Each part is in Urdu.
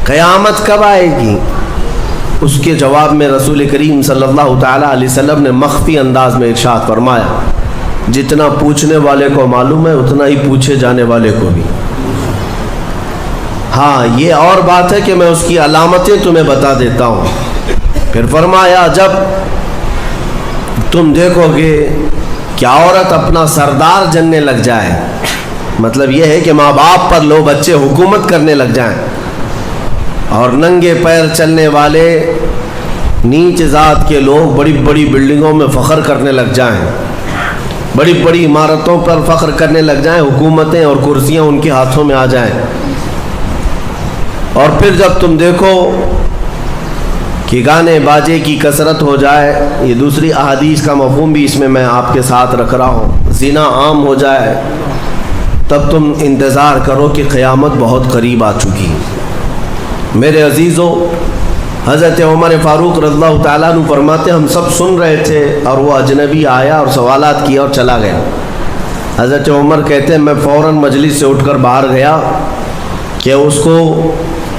قیامت کب آئے گی؟ اس کے جواب میں رسول کریم صلی اللہ تعالیٰ علیہ وسلم نے مخفی انداز میں ارشاد فرمایا، جتنا پوچھنے والے کو معلوم ہے اتنا ہی پوچھے جانے والے کو بھی۔ ہاں یہ اور بات ہے کہ میں اس کی علامتیں تمہیں بتا دیتا ہوں۔ پھر فرمایا، جب تم دیکھو گے کہ عورت اپنا سردار جننے لگ جائے، مطلب یہ ہے کہ ماں باپ پر لو بچے حکومت کرنے لگ جائیں، اور ننگے پیر چلنے والے نیچ ذات کے لوگ بڑی بڑی بلڈنگوں میں فخر کرنے لگ جائیں، بڑی بڑی عمارتوں پر فخر کرنے لگ جائیں، حکومتیں اور کرسیاں ان کے ہاتھوں میں آ جائیں، اور پھر جب تم دیکھو کہ گانے باجے کی کثرت ہو جائے، یہ دوسری احادیث کا مفہوم بھی اس میں آپ کے ساتھ رکھ رہا ہوں، زنا عام ہو جائے، تب تم انتظار کرو کہ قیامت بہت قریب آ چکی۔ میرے عزیزو، حضرت عمر فاروق رضی اللہ تعالیٰ عنہ فرماتے، ہم سب سن رہے تھے اور وہ اجنبی آیا اور سوالات کیا اور چلا گیا۔ حضرت عمر کہتے ہیں میں فوراً مجلس سے اٹھ کر باہر گیا کہ اس کو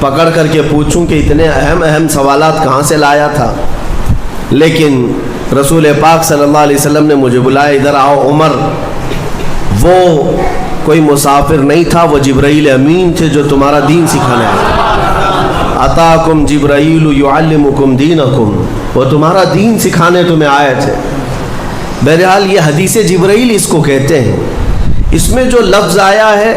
پکڑ کر کے پوچھوں کہ اتنے اہم سوالات کہاں سے لایا تھا، لیکن رسول پاک صلی اللہ علیہ وسلم نے مجھے بلایا، ادھر آؤ عمر۔ وہ کوئی مسافر نہیں تھا، وہ جبرائیل امین تھے جو تمہارا دین سکھانے آئے۔ اتاکم جبرائیل یعلمکم دینکم، وہ تمہارا دین سکھانے تمہیں آئے تھے۔ بہرحال یہ حدیث جبرائیل اس کو کہتے ہیں۔ اس میں جو لفظ آیا ہے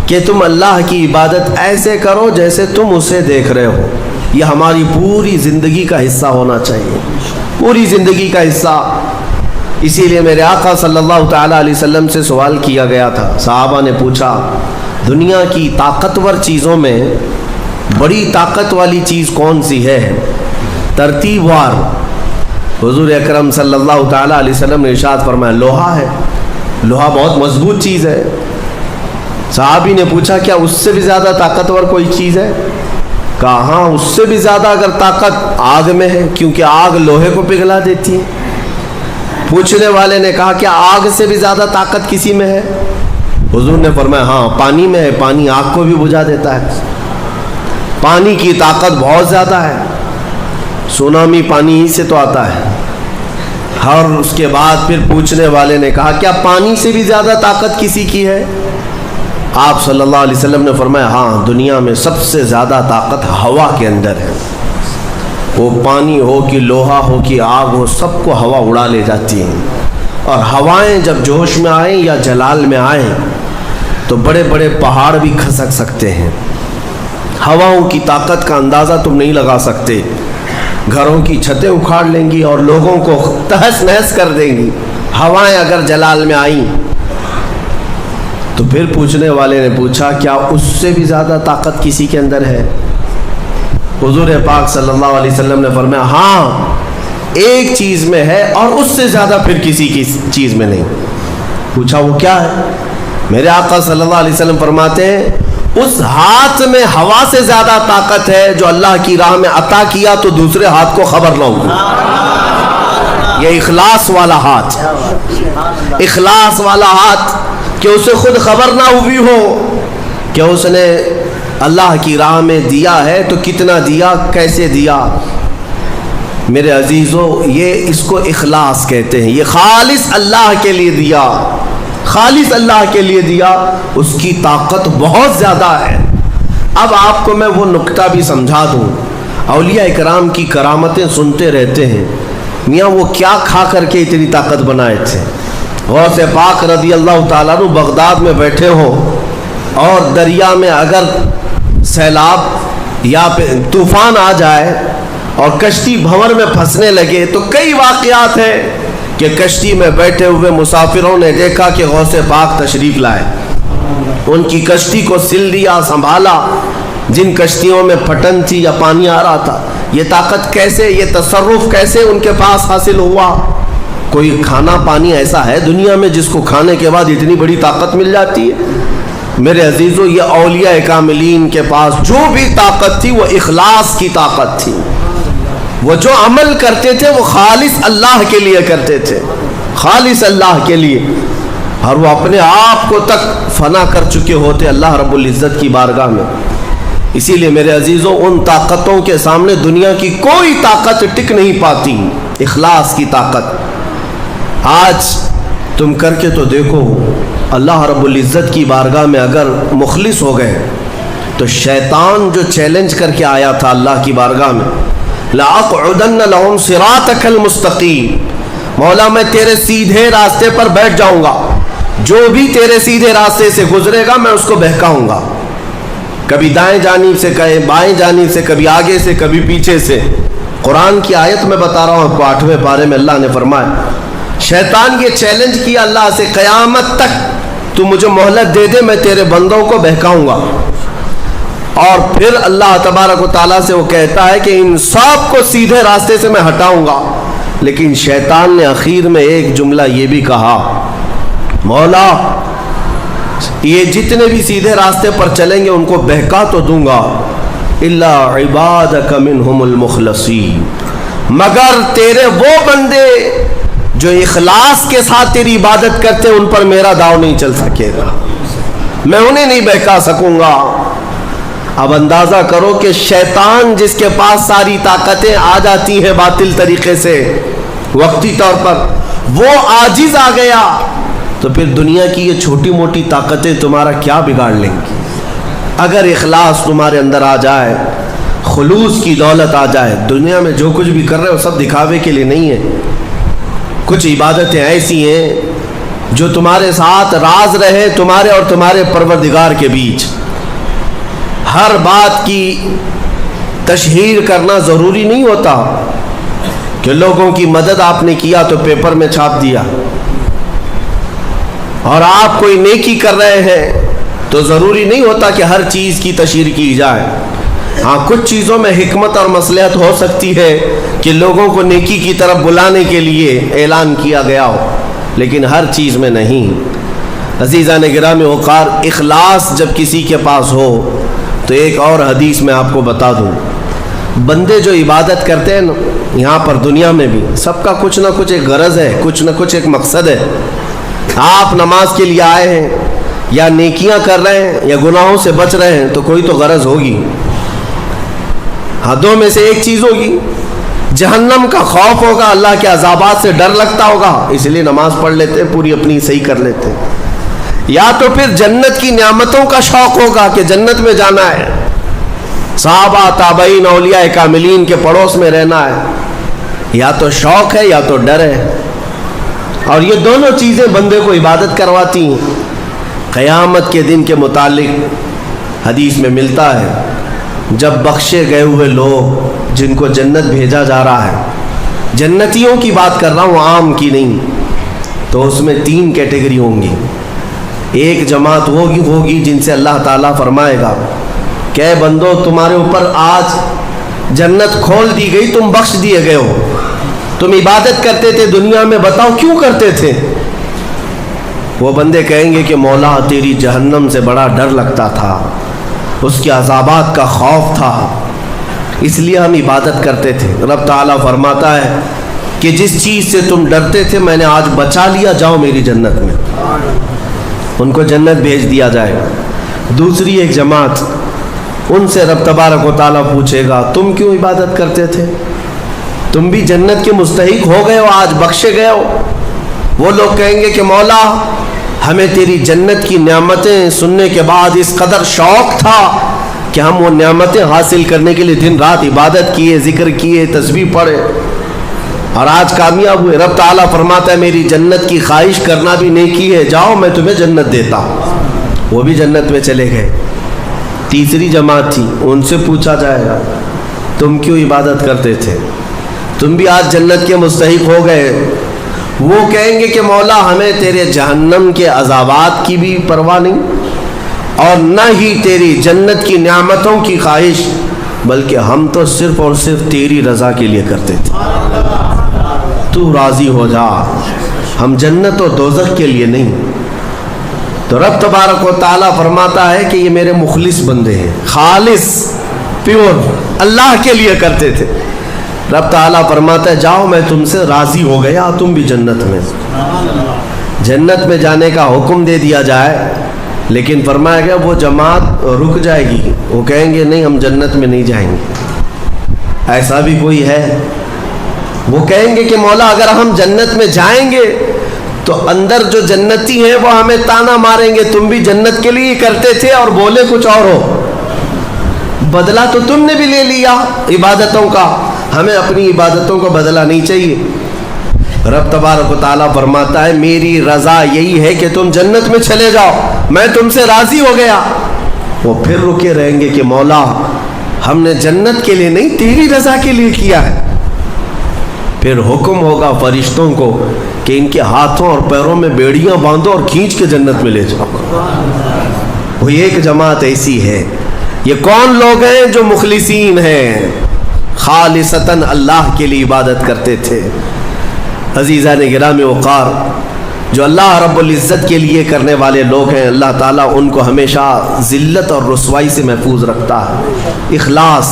کہ تم اللہ کی عبادت ایسے کرو جیسے تم اسے دیکھ رہے ہو، یہ ہماری پوری زندگی کا حصہ ہونا چاہیے، پوری زندگی کا حصہ۔ اسی لیے میرے آقا صلی اللہ تعالیٰ علیہ وسلم سے سوال کیا گیا تھا، صحابہ نے پوچھا دنیا کی طاقتور چیزوں میں بڑی طاقت والی چیز کون سی ہے؟ ترتیب وار حضور اکرم صلی اللہ تعالیٰ علیہ وسلم نے ارشاد فرمایا لوہا ہے، لوہا بہت مضبوط چیز ہے۔ صحابی نے پوچھا کیا اس سے بھی زیادہ طاقتور کوئی چیز ہے؟ کہا ہاں اس سے بھی زیادہ اگر طاقت آگ میں ہے، کیونکہ آگ لوہے کو پگھلا دیتی ہے۔ پوچھنے والے نے کہا کیا آگ سے بھی زیادہ طاقت کسی میں ہے؟ حضور نے فرمایا ہاں پانی میں ہے، پانی آگ کو بھی بجھا دیتا ہے، پانی کی طاقت بہت زیادہ ہے، سونامی پانی ہی سے تو آتا ہے۔ اور اس کے بعد پھر پوچھنے والے نے کہا کیا پانی سے بھی زیادہ طاقت کسی کی ہے؟ آپ صلی اللہ علیہ وسلم نے فرمایا ہاں دنیا میں سب سے زیادہ طاقت ہوا کے اندر ہے، وہ پانی ہو کہ لوہا ہو کہ آگ ہو، سب کو ہوا اڑا لے جاتی ہیں، اور ہوائیں جب جوش میں آئیں یا جلال میں آئیں تو بڑے بڑے پہاڑ بھی کھسک سکتے ہیں۔ ہواؤں کی طاقت کا اندازہ تم نہیں لگا سکتے، گھروں کی چھتیں اکھاڑ لیں گی اور لوگوں کو تہس نہس کر دیں گی ہوائیں اگر جلال میں آئیں۔ تو پھر پوچھنے والے نے پوچھا کیا اس سے بھی زیادہ طاقت کسی کے اندر ہے؟ حضور پاک صلی اللہ علیہ وسلم نے فرمایا ہاں ایک چیز میں ہے اور اس سے زیادہ پھر کسی کی چیز میں نہیں۔ پوچھا وہ کیا ہے؟ میرے آقا صلی اللہ علیہ وسلم فرماتے ہیں اس ہاتھ میں ہوا سے زیادہ طاقت ہے جو اللہ کی راہ میں عطا کیا تو دوسرے ہاتھ کو خبر نہ ہوگی۔ یہ اخلاص والا ہاتھ، اخلاص والا ہاتھ کہ اسے خود خبر نہ ہوئی ہو کہ اس نے اللہ کی راہ میں دیا ہے تو کتنا دیا، کیسے دیا۔ میرے عزیزو یہ اس کو اخلاص کہتے ہیں، یہ خالص اللہ کے لیے دیا، خالص اللہ کے لیے دیا، اس کی طاقت بہت زیادہ ہے۔ اب آپ کو میں وہ نکتہ بھی سمجھا دوں، اولیاء اکرام کی کرامتیں سنتے رہتے ہیں، میاں وہ کیا کھا کر کے اتنی طاقت بنائے تھے۔ غوث پاک رضی اللہ تعالیٰ عنہ بغداد میں بیٹھے ہوں اور دریا میں اگر سیلاب یا طوفان آ جائے اور کشتی بھنور میں پھنسنے لگے تو کئی واقعات ہیں کہ کشتی میں بیٹھے ہوئے مسافروں نے دیکھا کہ غوث پاک تشریف لائے، ان کی کشتی کو سل دیا، سنبھالا۔ جن کشتیوں میں پھٹن تھی یا پانی آ رہا تھا، یہ طاقت کیسے، یہ تصرف کیسے ان کے پاس حاصل ہوا؟ کوئی کھانا پانی ایسا ہے دنیا میں جس کو کھانے کے بعد اتنی بڑی طاقت مل جاتی ہے؟ میرے عزیزو یہ اولیاء کاملین کے پاس جو بھی طاقت تھی وہ اخلاص کی طاقت تھی، وہ جو عمل کرتے تھے وہ خالص اللہ کے لیے کرتے تھے، خالص اللہ کے لیے، اور وہ اپنے آپ کو تک فنا کر چکے ہوتے اللہ رب العزت کی بارگاہ میں۔ اسی لیے میرے عزیزوں ان طاقتوں کے سامنے دنیا کی کوئی طاقت ٹک نہیں پاتی. اخلاص کی طاقت آج تم کر کے تو دیکھو. اللہ رب العزت کی بارگاہ میں اگر مخلص ہو گئے تو شیطان جو چیلنج کر کے آیا تھا اللہ کی بارگاہ میں, لَأَقْعُدَنَّ لَهُمْ صِرَاطَكَ الْمُسْتَقِيمَ, مولا میں تیرے سیدھے راستے پر بیٹھ جاؤں گا, جو بھی تیرے سیدھے راستے سے گزرے گا میں اس کو بہکاؤں گا, کبھی دائیں جانب سے, کہیں بائیں جانب سے, کبھی آگے سے, کبھی پیچھے سے. قرآن کی آیت میں بتا رہا ہوں آپ کو, 8ویں پارے میں اللہ نے فرمایا, شیطان یہ چیلنج کیا اللہ سے, قیامت تک تو مجھے مہلت دے دے, میں تیرے بندوں کو بہکاؤں گا. اور پھر اللہ تبارک و تعالیٰ سے وہ کہتا ہے کہ ان سب کو سیدھے راستے سے میں ہٹاؤں گا. لیکن شیطان نے اخیر میں ایک جملہ یہ بھی کہا, مولا یہ جتنے بھی سیدھے راستے پر چلیں گے ان کو بہکا تو دوں گا, الا عبادک منہم المخلصین, مگر تیرے وہ بندے جو اخلاص کے ساتھ تیری عبادت کرتے ان پر میرا داؤ نہیں چل سکے گا, میں انہیں نہیں بہکا سکوں گا. اب اندازہ کرو کہ شیطان جس کے پاس ساری طاقتیں آ جاتی ہیں باطل طریقے سے وقتی طور پر, وہ عاجز آ گیا, تو پھر دنیا کی یہ چھوٹی موٹی طاقتیں تمہارا کیا بگاڑ لیں گی. اگر اخلاص تمہارے اندر آ جائے, خلوص کی دولت آ جائے, دنیا میں جو کچھ بھی کر رہے ہو سب دکھاوے کے لیے نہیں ہے. کچھ عبادتیں ایسی ہیں جو تمہارے ساتھ راز رہے تمہارے اور تمہارے پروردگار کے بیچ. ہر بات کی تشہیر کرنا ضروری نہیں ہوتا کہ لوگوں کی مدد آپ نے کیا تو پیپر میں چھاپ دیا, اور آپ کوئی نیکی کر رہے ہیں تو ضروری نہیں ہوتا کہ ہر چیز کی تشہیر کی جائے. ہاں کچھ چیزوں میں حکمت اور مصلحت ہو سکتی ہے کہ لوگوں کو نیکی کی طرف بلانے کے لیے اعلان کیا گیا ہو, لیکن ہر چیز میں نہیں. عزیزان گرامی وقار, اخلاص جب کسی کے پاس ہو تو ایک اور حدیث میں آپ کو بتا دوں, بندے جو عبادت کرتے ہیں نا یہاں پر دنیا میں بھی, سب کا کچھ نہ کچھ ایک غرض ہے, کچھ نہ کچھ ایک مقصد ہے. آپ نماز کے لیے آئے ہیں یا نیکیاں کر رہے ہیں یا گناہوں سے بچ رہے ہیں تو کوئی تو غرض ہوگی. حدوں میں سے ایک چیز ہوگی, جہنم کا خوف ہوگا, اللہ کے عذابات سے ڈر لگتا ہوگا, اس لیے نماز پڑھ لیتے ہیں, پوری اپنی صحیح کر لیتے ہیں. یا تو پھر جنت کی نعمتوں کا شوق ہوگا کہ جنت میں جانا ہے, صحابہ تابعین اولیاء کاملین کے پڑوس میں رہنا ہے. یا تو شوق ہے یا تو ڈر ہے, اور یہ دونوں چیزیں بندے کو عبادت کرواتی ہیں. قیامت کے دن کے متعلق حدیث میں ملتا ہے, جب بخشے گئے ہوئے لوگ جن کو جنت بھیجا جا رہا ہے, جنتیوں کی بات کر رہا ہوں عام کی نہیں, تو اس میں 3 کیٹیگری ہوں گی. ایک جماعت ہوگی جن سے اللہ تعالیٰ فرمائے گا کہ اے بندو تمہارے اوپر آج جنت کھول دی گئی, تم بخش دیے گئے ہو, تم عبادت کرتے تھے دنیا میں, بتاؤ کیوں کرتے تھے. وہ بندے کہیں گے کہ مولا تیری جہنم سے بڑا ڈر لگتا تھا, اس کے عذابات کا خوف تھا, اس لیے ہم عبادت کرتے تھے. رب تعالیٰ فرماتا ہے کہ جس چیز سے تم ڈرتے تھے میں نے آج بچا لیا, جاؤ میری جنت میں. ان کو جنت بھیج دیا جائے گا. دوسری ایک جماعت, ان سے رب تبارک و تعالیٰ پوچھے گا تم کیوں عبادت کرتے تھے, تم بھی جنت کے مستحق ہو گئے ہو, آج بخشے گئے ہو. وہ لوگ کہیں گے کہ مولا ہمیں تیری جنت کی نعمتیں سننے کے بعد اس قدر شوق تھا کہ ہم وہ نعمتیں حاصل کرنے کے لیے دن رات عبادت کیے, ذکر کیے, تسبیح پڑھے, اور آج کامیاب ہوئے. رب تعالیٰ فرماتا ہے میری جنت کی خواہش کرنا بھی نیکی ہے, جاؤ میں تمہیں جنت دیتا ہوں. وہ بھی جنت میں چلے گئے. تیسری جماعت تھی, ان سے پوچھا جائے گا تم کیوں عبادت کرتے تھے, تم بھی آج جنت کے مستحق ہو گئے. وہ کہیں گے کہ مولا ہمیں تیرے جہنم کے عذابات کی بھی پرواہ نہیں, اور نہ ہی تیری جنت کی نعمتوں کی خواہش, بلکہ ہم تو صرف اور صرف تیری رضا کے لیے کرتے تھے, تو راضی ہو جا, ہم جنت و دوزخ کے لیے نہیں. تو رب تبارک و تعالیٰ فرماتا ہے کہ یہ میرے مخلص بندے ہیں, خالص پیور اللہ کے لیے کرتے تھے. رب تعالیٰ فرماتا ہے جاؤ میں تم سے راضی ہو گیا, تم بھی جنت میں. جنت میں جانے کا حکم دے دیا جائے لیکن فرمایا گیا وہ جماعت رک جائے گی، وہ کہیں گے نہیں ہم جنت میں نہیں جائیں گے۔ ایسا بھی کوئی ہے؟ وہ کہیں گے کہ مولا اگر ہم جنت میں جائیں گے تو اندر جو جنتی ہیں وہ ہمیں تانا ماریں گے، تم بھی جنت کے لیے کرتے تھے اور بولے کچھ اور ہو، بدلہ تو تم نے بھی لے لیا عبادتوں کا، ہمیں اپنی عبادتوں کا بدلہ نہیں چاہیے۔ رب تبارک و تعالیٰ فرماتا ہے میری رضا یہی ہے کہ تم جنت میں چلے جاؤ، میں تم سے راضی ہو گیا۔ وہ پھر رکے رہیں گے کہ مولا ہم نے جنت کے لیے نہیں تیری رضا کے لیے کیا ہے۔ پھر حکم ہوگا فرشتوں کو کہ ان کے ہاتھوں اور پیروں میں بیڑیاں باندھو اور کھینچ کے جنت میں لے جاؤ۔ وہ ایک جماعت ایسی ہے۔ یہ کون لوگ ہیں؟ جو مخلصین ہیں، خالصتاً اللہ کے لیے عبادت کرتے تھے۔ عزیزان گرامی وقار، جو اللہ رب العزت کے لیے کرنے والے لوگ ہیں، اللہ تعالیٰ ان کو ہمیشہ ذلت اور رسوائی سے محفوظ رکھتا ہے۔ اخلاص۔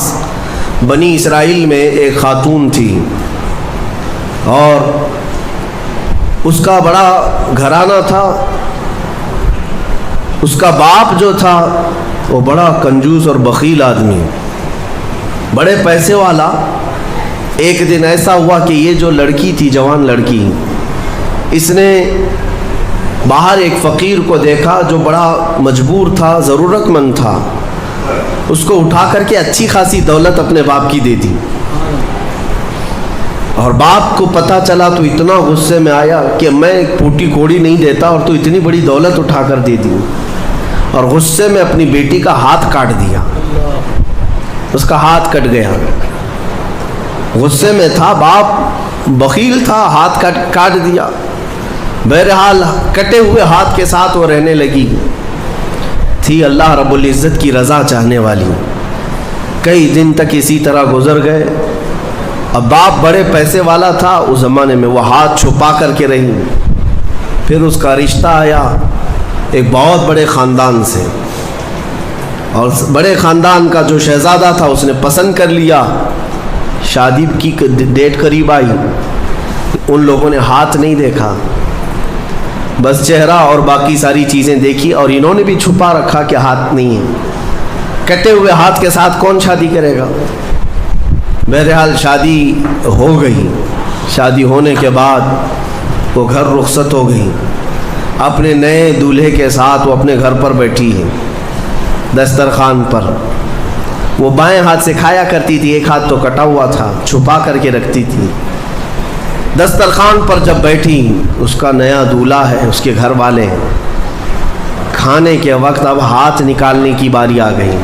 بنی اسرائیل میں ایک خاتون تھی اور اس کا بڑا گھرانہ تھا۔ اس کا باپ جو تھا وہ بڑا کنجوس اور بخیل آدمی، بڑے پیسے والا۔ ایک دن ایسا ہوا کہ یہ جو لڑکی تھی، جوان لڑکی، اس نے باہر ایک فقیر کو دیکھا جو بڑا مجبور تھا، ضرورت مند تھا۔ اس کو اٹھا کر کے اچھی خاصی دولت اپنے باپ کی دے دی، اور باپ کو پتہ چلا تو اتنا غصے میں آیا کہ میں ایک پھوٹی کوڑی نہیں دیتا اور تو اتنی بڑی دولت اٹھا کر دے دی، اور غصے میں اپنی بیٹی کا ہاتھ کاٹ دیا۔ اس کا ہاتھ کٹ گیا، غصے میں تھا، باپ بخیل تھا، ہاتھ کاٹ دیا۔ بہرحال کٹے ہوئے ہاتھ کے ساتھ وہ رہنے لگی تھی، اللہ رب العزت کی رضا چاہنے والی۔ کئی دن تک اسی طرح گزر گئے۔ اب باپ بڑے پیسے والا تھا اس زمانے میں، وہ ہاتھ چھپا کر کے رہی۔ پھر اس کا رشتہ آیا ایک بہت بڑے خاندان سے، اور بڑے خاندان کا جو شہزادہ تھا اس نے پسند کر لیا۔ شادی کی ڈیٹ قریب آئی، ان لوگوں نے ہاتھ نہیں دیکھا، بس چہرہ اور باقی ساری چیزیں دیکھی، اور انہوں نے بھی چھپا رکھا کہ ہاتھ نہیں ہے۔ کٹے ہوئے ہاتھ کے ساتھ کون شادی کرے گا؟ بہرحال شادی ہو گئی۔ شادی ہونے کے بعد وہ گھر رخصت ہو گئی، اپنے نئے دولہے کے ساتھ وہ اپنے گھر پر بیٹھی ہے، دسترخوان پر۔ وہ بائیں ہاتھ سے کھایا کرتی تھی، ایک ہاتھ تو کٹا ہوا تھا، چھپا کر کے رکھتی تھی۔ دسترخوان پر جب بیٹھی، اس کا نیا دولہا ہے، اس کے گھر والے، کھانے کے وقت اب ہاتھ نکالنے کی باری آ گئی۔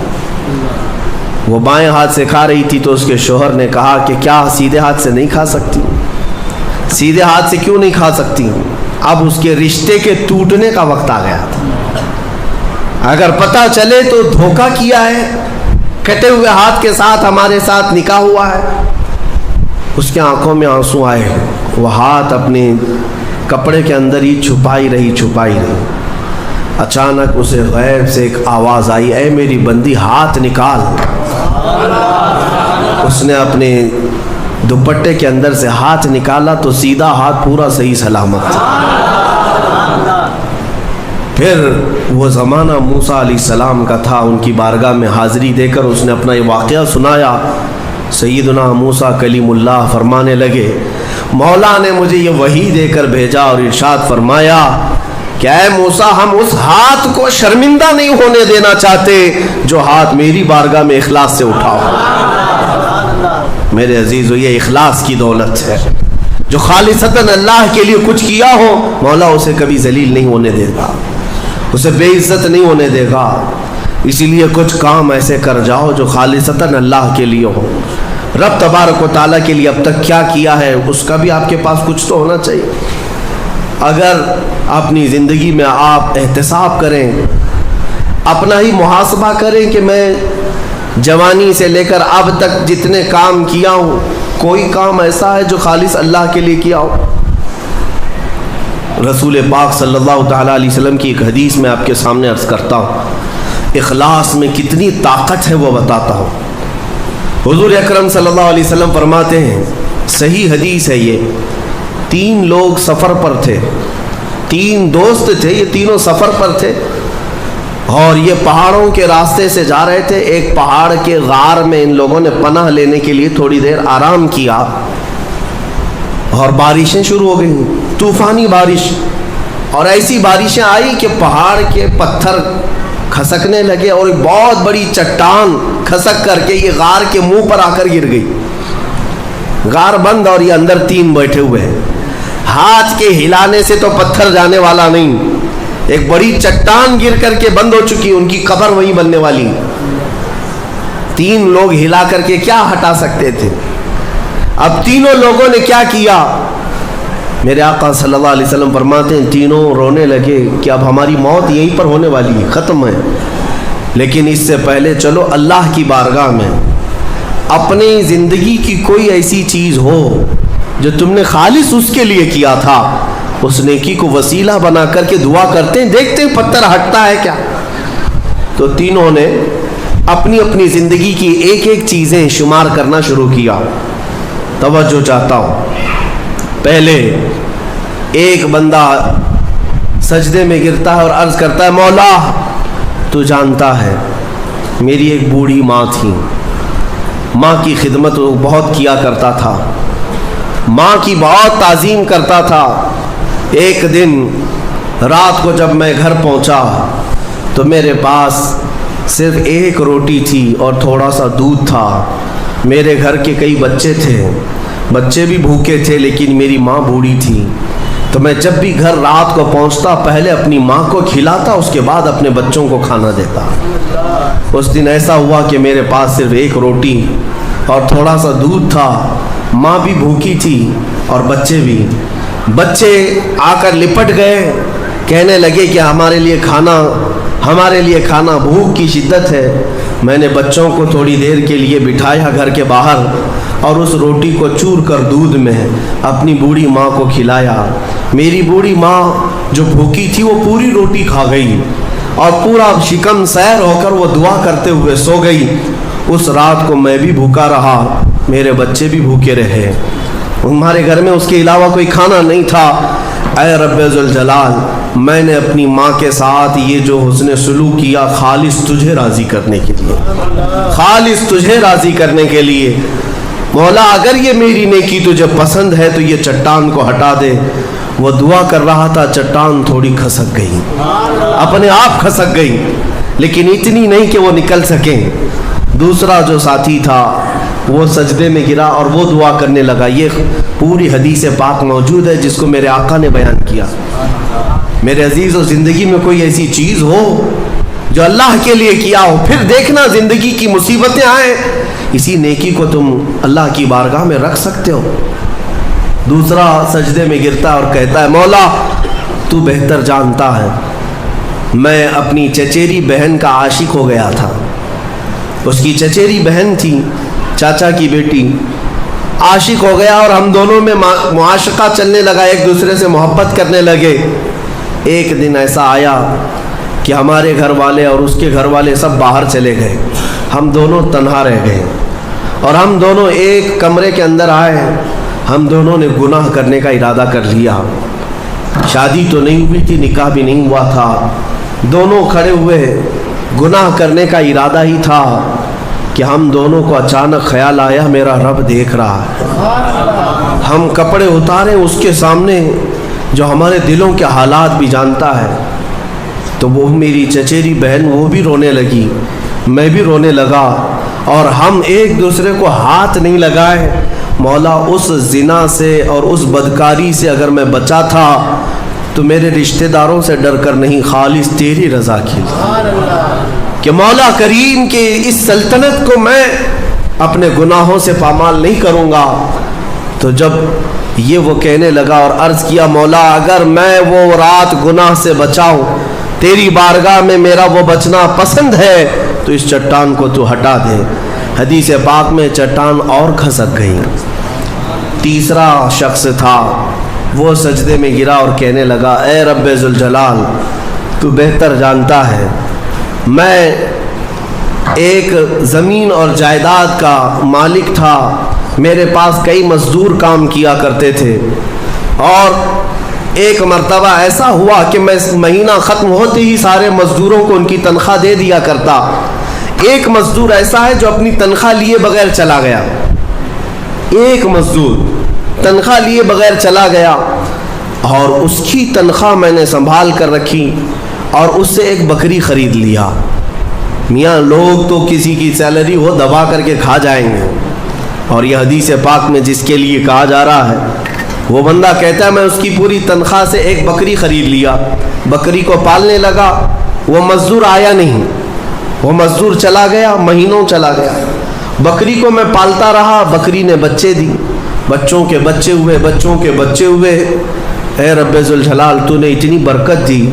وہ بائیں ہاتھ سے کھا رہی تھی تو اس کے شوہر نے کہا کہ کیا سیدھے ہاتھ سے نہیں کھا سکتی؟ سیدھے ہاتھ سے کیوں نہیں کھا سکتی؟ اب اس کے رشتے کے ٹوٹنے کا وقت آ گیا تھا۔ اگر پتہ چلے تو دھوکہ کیا ہے، کٹے ہوئے ہاتھ کے ساتھ ہمارے ساتھ نکاح ہوا ہے۔ اس کے آنکھوں میں آنسو آئے، وہ ہاتھ اپنے کپڑے کے اندر ہی چھپائی رہی۔ اچانک اسے غیب سے ایک آواز آئی، اے میری بندی ہاتھ نکال۔ اس نے اپنے دوپٹے کے اندر سے ہاتھ نکالا تو سیدھا ہاتھ پورا صحیح سلامت تھا۔ پھر وہ زمانہ موسیٰ علیہ السلام کا تھا، ان کی بارگاہ میں حاضری دے کر اس نے اپنا یہ واقعہ سنایا۔ سیدنا موسیٰ کلیم اللہ فرمانے لگے، مولا نے مجھے یہ وحی دے کر بھیجا اور ارشاد فرمایا کہ اے موسیٰ ہم اس ہاتھ کو شرمندہ نہیں ہونے دینا چاہتے جو ہاتھ میری بارگاہ میں اخلاص سے اٹھاؤ۔ میرے عزیزو، یہ اخلاص کی دولت ہے۔ جو خالصتاً اللہ کے لیے کچھ کیا ہو، مولا اسے کبھی ذلیل نہیں ہونے دے گا، اسے بے عزت نہیں ہونے دے گا۔ اسی لیے کچھ کام ایسے کر جاؤ جو خالصتاً اللہ کے لیے ہو۔ رب تبارک و تعالیٰ کے لیے اب تک کیا کیا ہے اس کا بھی آپ کے پاس کچھ تو ہونا چاہیے۔ اگر اپنی زندگی میں آپ احتساب کریں، اپنا ہی محاسبہ کریں کہ میں جوانی سے لے کر اب تک جتنے کام کیا ہوں، کوئی کام ایسا ہے جو خالص اللہ کے لیے کیا ہو؟ رسول پاک صلی اللہ تعالیٰ علیہ وسلم کی ایک حدیث میں آپ کے سامنے عرض کرتا ہوں، اخلاص میں کتنی طاقت ہے وہ بتاتا ہوں۔ حضور اکرم صلی اللہ علیہ وسلم فرماتے ہیں، صحیح حدیث ہے یہ، 3 لوگ سفر پر تھے، 3 دوست تھے، یہ تینوں سفر پر تھے۔ اور یہ پہاڑوں کے راستے سے جا رہے تھے. ایک پہاڑ کے غار میں ان لوگوں نے پناہ لینے کے لیے تھوڑی دیر آرام کیا اور بارشیں شروع ہو گئیں, طوفانی بارش. اور ایسی بارشیں آئی کہ پہاڑ کے پتھر کھسکنے لگے اور ایک بہت بڑی چٹان کھسک کر کے یہ غار کے منہ پر آ کر گر گئی. غار بند اور یہ اندر 3 بیٹھے ہوئے ہیں. ہاتھ کے ہلانے سے تو پتھر جانے والا نہیں. ایک بڑی چٹان گر کر کے بند ہو چکی, ان کی قبر وہیں بننے والی. 3 لوگ ہلا کر کے کیا ہٹا سکتے تھے؟ اب تینوں لوگوں نے کیا کیا؟ میرے آقا صلی اللہ علیہ وسلم فرماتے ہیں تینوں رونے لگے کہ اب ہماری موت یہیں پر ہونے والی ہے, ختم ہے. لیکن اس سے پہلے چلو اللہ کی بارگاہ میں اپنی زندگی کی کوئی ایسی چیز ہو جو تم نے خالص اس کے لیے کیا تھا, اس نیکی کو وسیلہ بنا کر کے دعا کرتے ہیں, دیکھتے ہیں پتھر ہٹتا ہے کیا. تو تینوں نے اپنی اپنی زندگی کی ایک ایک چیزیں شمار کرنا شروع کیا. توجہ چاہتا ہوں. پہلے ایک بندہ سجدے میں گرتا ہے اور عرض کرتا ہے مولا تو جانتا ہے میری ایک بوڑھی ماں تھی, ماں کی خدمت وہ بہت کیا کرتا تھا, ماں کی بہت تعظیم کرتا تھا. ایک دن رات کو جب میں گھر پہنچا تو میرے پاس صرف ایک روٹی تھی اور تھوڑا سا دودھ تھا. میرے گھر کے کئی بچے تھے, بچے بھی بھوکے تھے, لیکن میری ماں بوڑھی تھی. تو میں جب بھی گھر رات کو پہنچتا پہلے اپنی ماں کو کھلاتا, اس کے بعد اپنے بچوں کو کھانا دیتا. اس دن ایسا ہوا کہ میرے پاس صرف ایک روٹی اور تھوڑا سا دودھ تھا. ماں بھی بھوکی تھی اور بچے بھی. بچے آ کر لپٹ گئے, کہنے لگے کہ ہمارے لیے کھانا, بھوک کی شدت ہے. میں نے بچوں کو تھوڑی دیر کے لیے بٹھایا گھر کے باہر اور اس روٹی کو چور کر دودھ میں اپنی بوڑھی ماں کو کھلایا. میری بوڑھی ماں جو بھوکی تھی وہ پوری روٹی کھا گئی اور پورا شکم سیر ہو کر وہ دعا کرتے ہوئے سو گئی. اس رات کو میں بھی بھوکا رہا, میرے بچے بھی بھوکے رہے. ہمارے گھر میں اس کے علاوہ کوئی کھانا نہیں تھا. اے رب ذوالجلال, میں نے اپنی ماں کے ساتھ یہ جو حسن سلوک کیا خالص تجھے راضی کرنے کے لیے, خالص تجھے راضی کرنے کے لیے. مولا اگر یہ میری نیکی تجھے پسند ہے تو یہ چٹان کو ہٹا دے. وہ دعا کر رہا تھا, چٹان تھوڑی کھسک گئی, اپنے آپ کھسک گئی, لیکن اتنی نہیں کہ وہ نکل سکیں. دوسرا جو ساتھی تھا وہ سجدے میں گرا اور وہ دعا کرنے لگا. یہ پوری حدیث پاک موجود ہے جس کو میرے آقا نے بیان کیا. میرے عزیز و زندگی میں کوئی ایسی چیز ہو جو اللہ کے لیے کیا ہو, پھر دیکھنا زندگی کی مصیبتیں آئیں, اسی نیکی کو تم اللہ کی بارگاہ میں رکھ سکتے ہو. دوسرا سجدے میں گرتا اور کہتا ہے مولا تو بہتر جانتا ہے میں اپنی چچیری بہن کا عاشق ہو گیا تھا. اس کی چچیری بہن تھی, چاچا کی بیٹی, عاشق ہو گیا اور ہم دونوں میں معاشقہ چلنے لگا, ایک دوسرے سے محبت کرنے لگے. ایک دن ایسا آیا کہ ہمارے گھر والے اور اس کے گھر والے سب باہر چلے گئے, ہم دونوں تنہا رہ گئے اور ہم دونوں ایک کمرے کے اندر آئے. ہم دونوں نے گناہ کرنے کا ارادہ کر لیا. شادی تو نہیں ہوئی تھی, نکاح بھی نہیں ہوا تھا, دونوں کھڑے ہوئے, گناہ کرنے کا ارادہ ہی تھا کہ ہم دونوں کو اچانک خیال آیا میرا رب دیکھ رہا ہے. ہم کپڑے اتارے اس کے سامنے جو ہمارے دلوں کے حالات بھی جانتا ہے. تو وہ میری چچیری بہن وہ بھی رونے لگی, میں بھی رونے لگا اور ہم ایک دوسرے کو ہاتھ نہیں لگائے. مولا اس زنا سے اور اس بدکاری سے اگر میں بچا تھا تو میرے رشتہ داروں سے ڈر کر نہیں, خالص تیری رضا کی کہ مولا کریم کے اس سلطنت کو میں اپنے گناہوں سے پامال نہیں کروں گا. تو جب یہ وہ کہنے لگا اور عرض کیا مولا اگر میں وہ رات گناہ سے بچاؤں, تیری بارگاہ میں میرا وہ بچنا پسند ہے تو اس چٹان کو تو ہٹا دے. حدیث پاک میں چٹان اور کھسک گئی. تیسرا شخص تھا وہ سجدے میں گرا اور کہنے لگا اے رب ذوالجلال تو بہتر جانتا ہے میں ایک زمین اور جائیداد کا مالک تھا, میرے پاس کئی مزدور کام کیا کرتے تھے اور ایک مرتبہ ایسا ہوا کہ میں مہینہ ختم ہوتے ہی سارے مزدوروں کو ان کی تنخواہ دے دیا کرتا. ایک مزدور ایسا ہے جو اپنی تنخواہ لیے بغیر چلا گیا. ایک مزدور تنخواہ لیے بغیر چلا گیا اور اس کی تنخواہ میں نے سنبھال کر رکھی اور اس سے ایک بکری خرید لیا. میاں لوگ تو کسی کی سیلری ہو دبا کر کے کھا جائیں گے, اور یہ حدیث پاک میں جس کے لیے کہا جا رہا ہے وہ بندہ کہتا ہے میں اس کی پوری تنخواہ سے ایک بکری خرید لیا, بکری کو پالنے لگا. وہ مزدور آیا نہیں, وہ مزدور چلا گیا, مہینوں چلا گیا. بکری کو میں پالتا رہا, بکری نے بچے دی, بچوں کے بچے ہوئے, بچوں کے بچے ہوئے. اے رب ذوالجلال تو نے اتنی برکت دی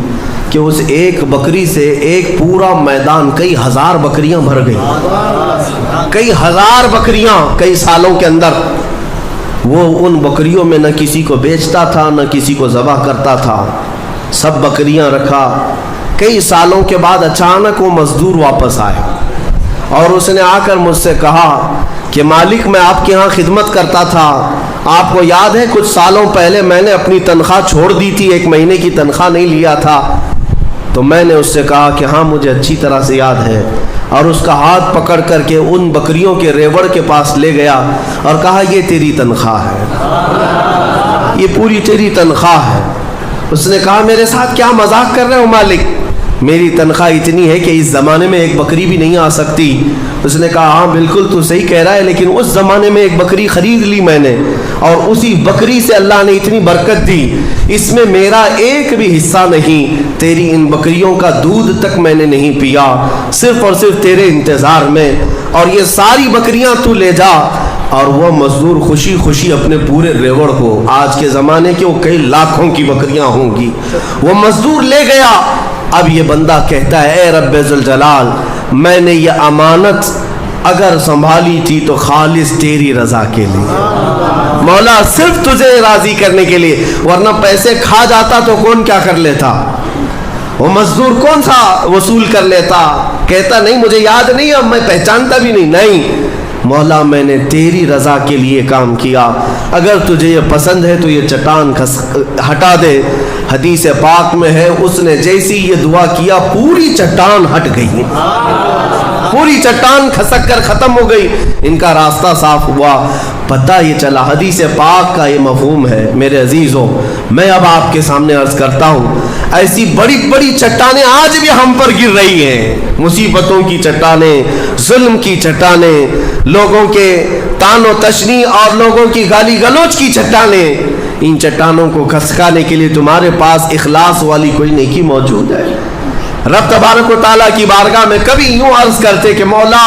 کہ اس ایک بکری سے ایک پورا میدان کئی ہزار بکریاں بھر گئی. کئی ہزار بکریاں کئی سالوں کے اندر. وہ ان بکریوں میں نہ کسی کو بیچتا تھا نہ کسی کو ذبح کرتا تھا, سب بکریاں رکھا. کئی سالوں کے بعد اچانک وہ مزدور واپس آیا اور اس نے آ کر مجھ سے کہا کہ مالک میں آپ کے ہاں خدمت کرتا تھا, آپ کو یاد ہے کچھ سالوں پہلے میں نے اپنی تنخواہ چھوڑ دی تھی, ایک مہینے کی تنخواہ نہیں لیا تھا. تو میں نے اس سے کہا کہ ہاں مجھے اچھی طرح سے یاد ہے, اور اس کا ہاتھ پکڑ کر کے ان بکریوں کے ریوڑ کے پاس لے گیا اور کہا یہ تیری تنخواہ ہے, یہ پوری تیری تنخواہ ہے. اس نے کہا میرے ساتھ کیا مذاق کر رہے ہو مالک, میری تنخواہ اتنی ہے کہ اس زمانے میں ایک بکری بھی نہیں آ سکتی. اس نے کہا ہاں بالکل تو صحیح کہہ رہا ہے, لیکن اس زمانے میں ایک بکری خرید لی میں نے, اور اسی بکری سے اللہ نے اتنی برکت دی, اس میں میرا ایک بھی حصہ نہیں. تیری ان بکریوں کا دودھ تک میں نے نہیں پیا, صرف اور صرف تیرے انتظار میں, اور یہ ساری بکریاں تو لے جا. اور وہ مزدور خوشی خوشی اپنے پورے ریوڑ کو, آج کے زمانے کے وہ کئی لاکھوں کی بکریاں ہوں گی, وہ مزدور لے گیا. اب یہ بندہ کہتا ہے اے رب ذوالجلال میں نے یہ امانت اگر سنبھالی تھی تو خالص تیری رضا کے لیے, مولا صرف تجھے راضی کرنے کے لیے, ورنہ پیسے کھا جاتا تو کون کیا کر لیتا, وہ مزدور کون سا وصول کر لیتا. کہتا نہیں مجھے یاد نہیں, اب میں پہچانتا بھی نہیں. مولا میں نے تیری رضا کے لیے کام کیا, اگر تجھے یہ پسند ہے تو یہ چٹان ہٹا دے. حدیث پاک میں ہے اس نے جیسی یہ دعا کیا پوری چٹان ہٹ گئی, پوری چٹان کھسک کر ختم ہو گئی, ان کا راستہ صاف ہوا. پتہ یہ چلا حدیث پاک کا یہ مفہوم ہے. میرے عزیزوں میں اب آپ کے سامنے عرض کرتا ہوں, ایسی بڑی بڑی چٹانیں آج بھی ہم پر گر رہی ہیں, مصیبتوں کی چٹانیں, ظلم کی چٹانیں, لوگوں کے تان و تشنی اور لوگوں کی گالی گلوچ کی چٹانیں. ان چٹانوں کو کھسکانے کے لیے تمہارے پاس اخلاص والی کوئی نیکی موجود ہے. رب تبارک و تعالیٰ کی بارگاہ میں کبھی یوں عرض کرتے کہ مولا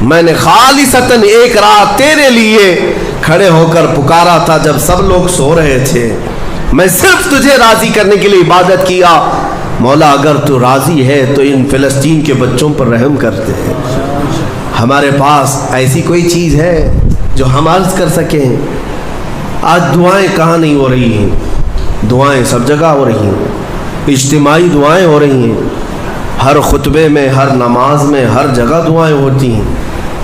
میں نے خالصتاً ایک رات تیرے لیے کھڑے ہو کر پکارا تھا جب سب لوگ سو رہے تھے, میں صرف تجھے راضی کرنے کے لیے عبادت کیا. مولا اگر تو راضی ہے تو ان فلسطین کے بچوں پر رحم کرتے ہیں. ہمارے پاس ایسی کوئی چیز ہے جو ہم عرض کر سکیں. آج دعائیں کہاں نہیں ہو رہی ہیں, دعائیں سب جگہ ہو رہی ہیں, اجتماعی دعائیں ہو رہی ہیں, ہر خطبے میں, ہر نماز میں, ہر جگہ دعائیں ہوتی ہیں.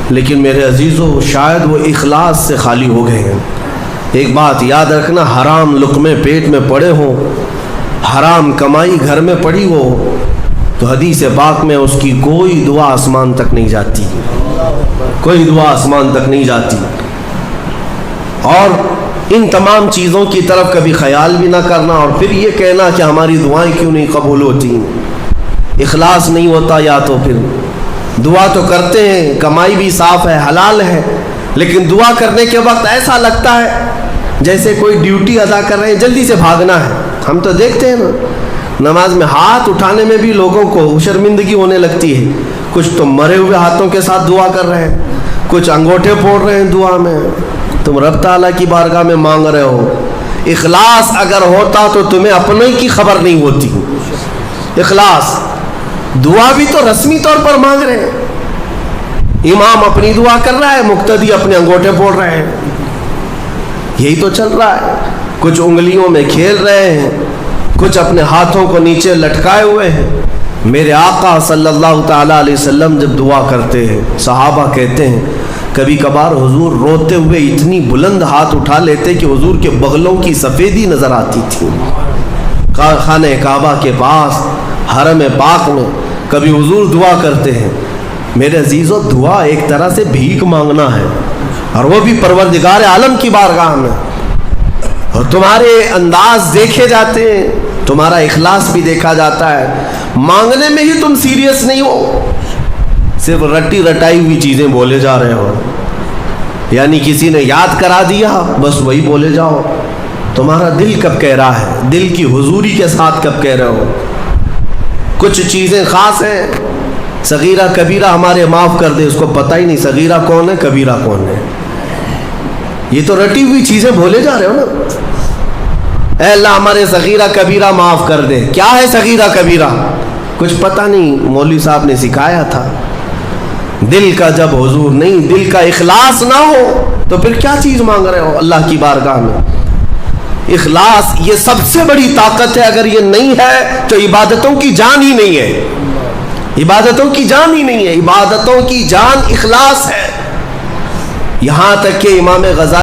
لیکن میرے عزیزو شاید وہ اخلاص سے خالی ہو گئے ہیں. ایک بات یاد رکھنا, حرام لقمے پیٹ میں پڑے ہوں, حرام کمائی گھر میں پڑی ہو تو حدیث پاک میں اس کی کوئی دعا آسمان تک نہیں جاتی, کوئی دعا آسمان تک نہیں جاتی. اور ان تمام چیزوں کی طرف کبھی خیال بھی نہ کرنا اور پھر یہ کہنا کہ ہماری دعائیں کیوں نہیں قبول ہوتی. اخلاص نہیں ہوتا, یا تو پھر دعا تو کرتے ہیں, کمائی بھی صاف ہے, حلال ہے, لیکن دعا کرنے کے وقت ایسا لگتا ہے جیسے کوئی ڈیوٹی ادا کر رہے ہیں, جلدی سے بھاگنا ہے. ہم تو دیکھتے ہیں نا, نماز میں ہاتھ اٹھانے میں بھی لوگوں کو شرمندگی ہونے لگتی ہے. کچھ تو مرے ہوئے ہاتھوں کے ساتھ دعا کر رہے ہیں, کچھ انگوٹھے پھوڑ رہے ہیں دعا میں. تم رب تعالیٰ کی بارگاہ میں مانگ رہے ہو, اخلاص اگر ہوتا تو تمہیں اپنے کی خبر نہیں ہوتی. اخلاص, دعا بھی تو رسمی طور پر مانگ رہے ہیں, امام اپنی دعا کر رہا ہے, مقتدی اپنے انگوٹھے پھوڑ رہے ہیں, یہی تو چل رہا ہے. کچھ انگلیوں میں کھیل رہے ہیں, کچھ اپنے ہاتھوں کو نیچے لٹکائے ہوئے ہیں. میرے آقا صلی اللہ تعالیٰ علیہ وسلم جب دعا کرتے ہیں, صحابہ کہتے ہیں کبھی کبھار حضور روتے ہوئے اتنی بلند ہاتھ اٹھا لیتے کہ حضور کے بغلوں کی سفیدی نظر آتی تھی. خانہ کعبہ کے پاس حرم پاک میں کبھی حضور دعا کرتے ہیں. میرے عزیزو دعا ایک طرح سے بھیک مانگنا ہے, اور وہ بھی پروردگار عالم کی بارگاہ میں. اور تمہارے انداز دیکھے جاتے ہیں, تمہارا اخلاص بھی دیکھا جاتا ہے. مانگنے میں ہی تم سیریس نہیں ہو, صرف رٹی رٹائی ہوئی چیزیں بولے جا رہے ہو, یعنی کسی نے یاد کرا دیا بس وہی بولے جاؤ. تمہارا دل کب کہہ رہا ہے, دل کی حضوری کے ساتھ کب کہہ رہے ہو. کچھ چیزیں خاص ہیں, صغیرہ کبیرہ ہمارے معاف کر دے, اس کو پتہ ہی نہیں صغیرہ کون ہے کبیرہ کون ہے. یہ تو رٹی ہوئی چیزیں بولے جا رہے ہو نا. اے اللہ ہمارے صغیرہ کبیرہ معاف کر دے. کیا ہے صغیرہ کبیرہ, کچھ پتہ نہیں, مولوی صاحب نے سکھایا تھا. دل کا جب حضور نہیں, دل کا اخلاص نہ ہو تو پھر کیا چیز مانگ رہے ہو اللہ کی بارگاہ میں. اخلاص یہ سب سے بڑی طاقت ہے. اگر یہ نہیں ہے تو عبادتوں کی جان ہی نہیں ہے. عبادتوں کی جان ہی نہیں ہے. عبادتوں کی جان اخلاص ہے. یہاں تک کہ امام غزالی